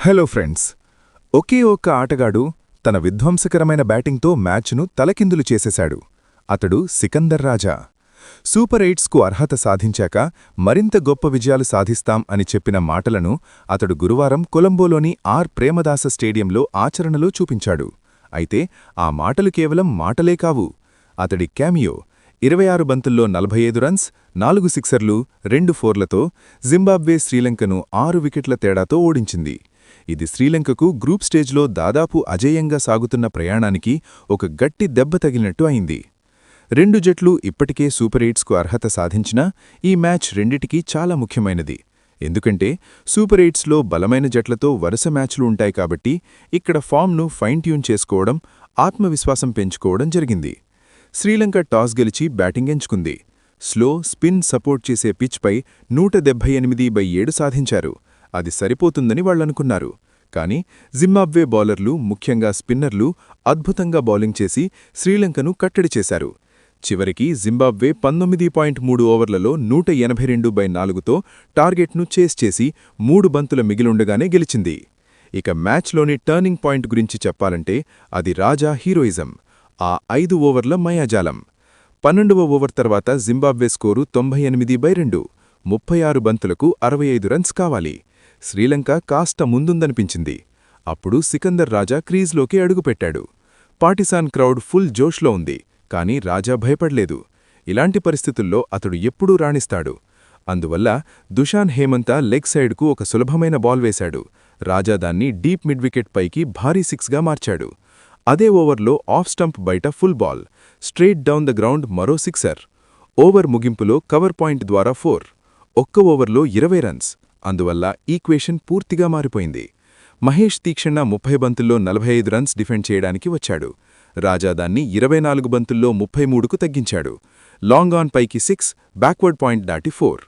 Hello friends. ఒకే ఒక్క ఆటగాడు తన విధ్వంసకరమైన బ్యాటింగ్తో మ్యాచ్ను తలకిందులు చేసేశాడు. అతడు సికందర్ రాజా. సూపర్ ఎయిట్స్కు అర్హత సాధించాక మరింత గొప్ప విజయాలు సాధిస్తాం అని చెప్పిన మాటలను అతడు గురువారం కొలంబోలోని ఆర్ ప్రేమదాస స్టేడియంలో ఆచరణలో చూపించాడు. అయితే ఆ మాటలు కేవలం మాటలే కావు. అతడి క్యామియో 26 బంతుల్లో 45 రన్స్, 4 సిక్సర్లు, 2 ఫోర్లతో జింబాబ్వే శ్రీలంకను 6 వికెట్ల తేడాతో ఓడించింది. ఇది శ్రీలంకకు గ్రూప్ స్టేజ్లో దాదాపు అజేయంగా సాగుతున్న ప్రయాణానికి ఒక గట్టి దెబ్బ తగిలినట్టు అయింది. రెండు జట్లు ఇప్పటికే సూపర్ ఎయిట్స్కు అర్హత సాధించినా ఈ మ్యాచ్ రెండిటికీ చాలా ముఖ్యమైనది. ఎందుకంటే సూపర్ ఎయిట్స్లో బలమైన జట్లతో వరుస మ్యాచ్లు ఉంటాయి కాబట్టి ఇక్కడ ఫామ్ను ఫైన్ ట్యూన్ చేసుకోవడం, ఆత్మవిశ్వాసం పెంచుకోవడం జరిగింది. శ్రీలంక టాస్ గెలిచి బ్యాటింగ్ ఎంచుకుంది. స్లో, స్పిన్ సపోర్ట్ చేసే పిచ్పై 178/7 సాధించారు. అది సరిపోతుందని వాళ్లనుకున్నారు. కానీ జింబాబ్వే బౌలర్లు, ముఖ్యంగా స్పిన్నర్లు అద్భుతంగా బౌలింగ్ చేసి శ్రీలంకను కట్టడి చేశారు. చివరికి జింబాబ్వే 19.3 ఓవర్లలో 182/4తో టార్గెట్ను చేస్ చేసి 3 బంతుల మిగిలుండగానే గెలిచింది. ఇక మ్యాచ్లోని టర్నింగ్ పాయింట్ గురించి చెప్పాలంటే అది రాజా హీరోయిజం, ఆ 5 ఓవర్ల మయాజాలం. 12వ ఓవర్ తర్వాత జింబాబ్వే స్కోరు 98/2, 36 బంతులకు 65 రన్స్ కావాలి. శ్రీలంక కాస్త ముందుందనిపించింది. అప్పుడు సికందర్ రాజా క్రీజ్లోకి అడుగుపెట్టాడు. పాకిస్తాన్ క్రౌడ్ ఫుల్ జోష్లో ఉంది. కానీ రాజా భయపడలేదు. ఇలాంటి పరిస్థితుల్లో అతడు ఎప్పుడూ రాణిస్తాడు. అందువల్ల దుషాన్ హేమంత లెగ్ సైడ్కు ఒక సులభమైన బాల్ వేశాడు. రాజా దాన్ని డీప్ మిడ్ వికెట్ పైకి భారీ సిక్స్గా మార్చాడు. అదే ఓవర్లో ఆఫ్ స్టంప్ బయట full ball, straight down the ground మరో సిక్సర్. ఓవర్ ముగింపులో కవర్ పాయింట్ ద్వారా 4. ఒక్క ఓవర్లో 20 రన్స్. అందువల్ల ఈక్వేషన్ పూర్తిగా మారిపోయింది. మహేష్ తీక్షణ 30 బంతుల్లో 45 రన్స్ డిఫెండ్ చేయడానికి వచ్చాడు. రాజా దాన్ని 24 బంతుల్లో 33కు తగ్గించాడు. లాంగ్ ఆన్ పైకి 6, బ్యాక్వర్డ్ పాయింట్ దాటి 4.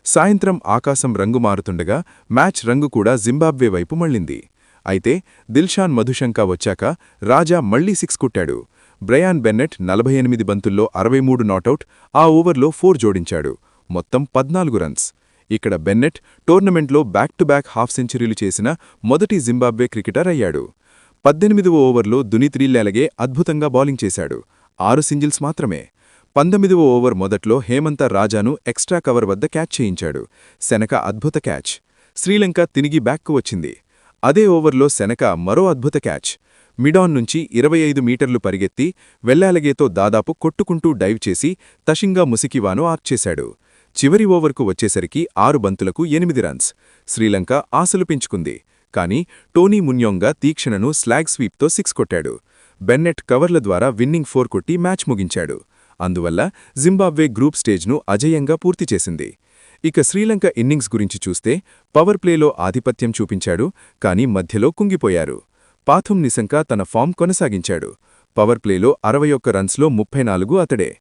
సాయంత్రం ఆకాశం రంగు మారుతుండగా మ్యాచ్ రంగు కూడా జింబాబ్వే వైపు మళ్ళింది. అయితే దిల్షాన్ మధుశంక వచ్చాక రాజా మళ్లీ 6 కొట్టాడు. బ్రయాన్ బెన్నెట్ 48 బంతుల్లో 63 నాటౌట్, ఆ ఓవర్లో 4 జోడించాడు. మొత్తం 14 రన్స్. ఇక్కడ బెన్నెట్ టోర్నమెంట్లో బ్యాక్ టు బ్యాక్ హాఫ్ సెంచరీలు చేసిన మొదటి జింబాబ్వే క్రికెటర్ అయ్యాడు. 18వ ఓవర్లో దునిత్రీల్లాలగే అద్భుతంగా బౌలింగ్ చేశాడు. 6 సింగిల్స్ మాత్రమే. 19వ ఓవర్ మొదట్లో హేమంత రాజాను ఎక్స్ట్రా కవర్ వద్ద క్యాచ్ చేయించాడు. సెనక అద్భుత క్యాచ్. శ్రీలంక తిరిగి బ్యాక్కు వచ్చింది. అదే ఓవర్లో సెనక మరో అద్భుత క్యాచ్. మిడాన్ నుంచి 25 మీటర్లు పరిగెత్తి వెల్లాలగేతో దాదాపు కొట్టుకుంటూ డైవ్ చేసి తషింగా ముసికివాను ఆర్చ్ చేశాడు. చివరి ఓవర్కు వచ్చేసరికి 6 బంతులకు 8 రన్స్. శ్రీలంక ఆశలు పెంచుకుంది. కానీ టోనీ మున్యోంగా తీక్షణను స్లాగ్ స్వీప్తో 6 కొట్టాడు. బెన్నెట్ కవర్ల ద్వారా విన్నింగ్ 4 కొట్టి మ్యాచ్ ముగించాడు. అందువల్ల జింబాబ్వే గ్రూప్ స్టేజ్ను అజేయంగా పూర్తి చేసింది. ఇక శ్రీలంక ఇన్నింగ్స్ గురించి చూస్తే పవర్ ప్లేలో ఆధిపత్యం చూపించాడు. కానీ మధ్యలో కుంగిపోయారు. పాథుమ్ నిసంక తన ఫామ్ కొనసాగించాడు. పవర్ ప్లేలో 61 రన్స్లో 34 అతడే.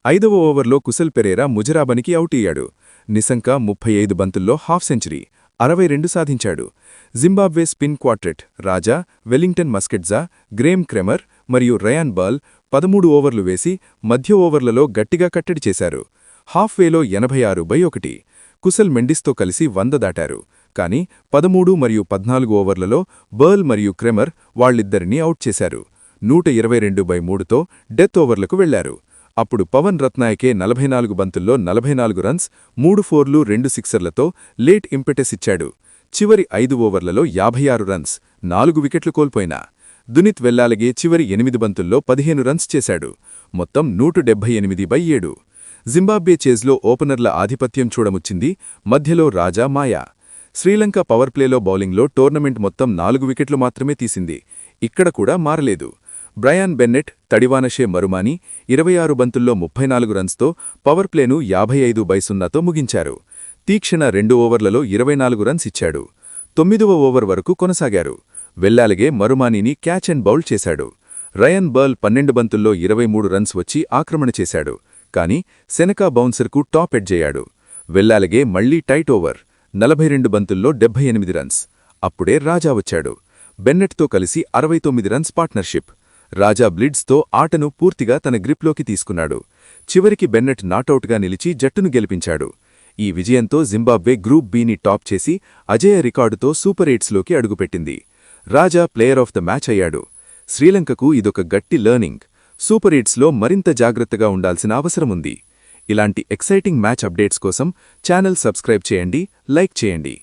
5వ ఓవర్లో కుశల్ పెరేరా ముజరాబనికి అవుట్ అయ్యాడు. నిసంక 35 బంతుల్లో హాఫ్ సెంచరీ, 62 సాధించాడు. జింబాబ్వే స్పిన్ క్వార్టెట్ రాజా, వెల్లింగ్టన్ మస్కెట్జా, గ్రేమ్ క్రెమర్ మరియు రయాన్ బాల్ 13 ఓవర్లు వేసి మధ్య ఓవర్లలో గట్టిగా కట్టడి చేశారు. హాఫ్వేలో 86/1. కుశల్ మెండిస్తో కలిసి 100 దాటారు. కానీ 13 మరియు 14 ఓవర్లలో బర్ల్ మరియు క్రెమర్ వాళ్ళిద్దరినీ అవుట్ చేశారు. 122/3తో డెత్ ఓవర్లకు వెళ్లారు. అప్పుడు పవన్ రత్నాయకే 44 బంతుల్లో 44 రన్స్, 3 ఫోర్లు, 2 సిక్సర్లతో లేట్ ఇంపెటెస్ ఇచ్చాడు. చివరి 5 ఓవర్లలో 56 రన్స్, 4 వికెట్లు కోల్పోయినా దునిత్ వెల్లాలగే చివరి 8 బంతుల్లో 15 రన్స్ చేశాడు. మొత్తం 178/7. జింబాబ్వే చేజ్లో ఓపెనర్ల ఆధిపత్యం చూడముచ్చింది. మధ్యలో రాజా, మాయా. శ్రీలంక పవర్ ప్లేలో బౌలింగ్లో టోర్నమెంట్ మొత్తం 4 వికెట్లు మాత్రమే తీసింది. ఇక్కడ కూడా మారలేదు. బ్రయాన్ బెన్నెట్, తడివానషే మరుమాని 26 బంతుల్లో 34 రన్స్తో పవర్ ప్లేను 55/0తో ముగించారు. తీక్షణ 2 ఓవర్లలో 24 రన్స్ ఇచ్చాడు. 9వ ఓవర్ వరకు కొనసాగారు. వెల్లాలగే మరుమానీని క్యాచ్ అండ్ బౌల్ చేశాడు. రయన్ బర్ల్ 12 బంతుల్లో 23 రన్స్ వచ్చి ఆక్రమణ చేశాడు. కానీ సెనకా బౌన్సర్కు టాప్ ఎడ్జయ్యాడు. వెల్లాలగే మళ్లీ టైట్ ఓవర్, 42 బంతుల్లో 78 రన్స్. అప్పుడే రాజా వచ్చాడు. బెన్నెట్తో కలిసి 69 రన్స్ పార్ట్నర్షిప్. రాజా బ్లిడ్స్తో ఆటను పూర్తిగా తన గ్రిప్లోకి తీసుకున్నాడు. చివరికి బెన్నెట్ నాటౌట్గా నిలిచి జట్టును గెలిపించాడు. ఈ విజయంతో జింబాబ్వే గ్రూప్ బిని టాప్ చేసి అజేయ రికార్డుతో సూపర్ ఎయిట్స్లోకి అడుగుపెట్టింది. రాజా ప్లేయర్ ఆఫ్ ద మ్యాచ్ అయ్యాడు. శ్రీలంకకు ఇదొక గట్టి లెర్నింగ్. సూపర్ ఎయిట్స్లో మరింత జాగ్రత్తగా ఉండాల్సిన అవసరముంది. ఇలాంటి ఎక్సైటింగ్ మ్యాచ్ అప్డేట్స్ కోసం ఛానల్ సబ్స్క్రైబ్ చేయండి, లైక్ చేయండి.